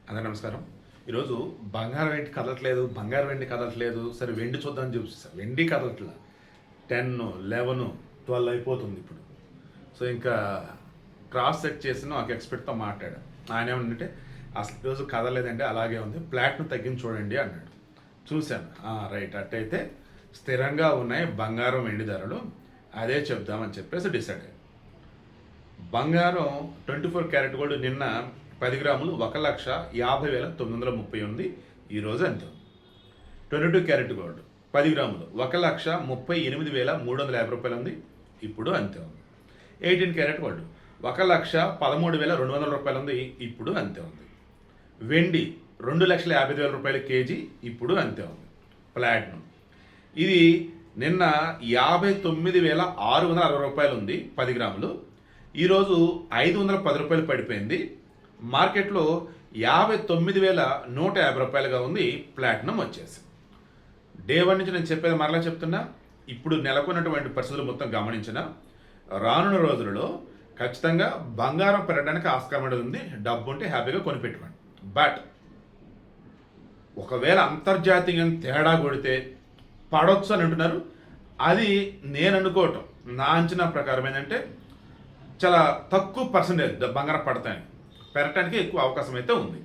అందరికీ నమస్కారం. ఈరోజు బంగారం ఏంటి కదలట్లేదు, బంగారం వెండి కదలట్లేదు. సరే వెండి చూద్దామని చూపిస్తా. వెండి కదలట్లా. 10, 11, 12 అయిపోతుంది ఇప్పుడు. సో ఇంకా క్రాస్ చెక్ చేసిన ఒక ఎక్స్పర్ట్తో మాట్లాడాను. ఆయన ఏమన్నంటే అసలు ఈరోజు కదలలేదంటే అలాగే ఉంది, ప్లాట్ను తగ్గించి చూడండి అన్నాడు. చూశాను, రైట్, అట్టయితే స్థిరంగా ఉన్నాయి బంగారం వెండి ధరలు, అదే చెప్దామని చెప్పేసి డిసైడ్ అయ్యాను. బంగారం 24 క్యారెట్ గోల్డ్ నిన్న 10 గ్రాములు 1,50,930 ఉంది. ఈరోజు ఎంత? 22 క్యారెట్ గోల్డ్ 10 గ్రాములు 1,38,350 రూపాయలు ఉంది. ఇప్పుడు అంతే ఉంది. 18 క్యారెట్ గోల్డ్ 1,13,200 రూపాయలు ఉంది. ఇప్పుడు అంతే ఉంది. వెండి 2,50,000 రూపాయల కేజీ. ఇప్పుడు అంతే ఉంది. ప్లాటినం ఇది నిన్న 59,660 రూపాయలు ఉంది 10 గ్రాములు. ఈరోజు 510 రూపాయలు పడిపోయింది. మార్కెట్లో 59,150 రూపాయలుగా ఉంది ప్లాటినం వచ్చేసి. డే 1 నుంచి నేను చెప్పేది మరలా చెప్తున్నా, ఇప్పుడు నెలకొన్నటువంటి పరిస్థితులు మొత్తం గమనించిన రానున్న రోజులలో ఖచ్చితంగా బంగారం పెరగడానికి ఆస్కారం ఉంది. డబ్బు ఉంటే హ్యాపీగా కొనిపెట్టుకోండి. బట్ ఒకవేళ అంతర్జాతీయంగా తేడా కొడితే పడవచ్చు అని అంటున్నారు. అది నేను అనుకోవటం, నా అంచనా ప్రకారం ఏంటంటే చాలా తక్కువ పర్సెంటేజ్ బంగారం పడతాయని, పెరగటానికి ఎక్కువ అవకాశం అయితే ఉంది.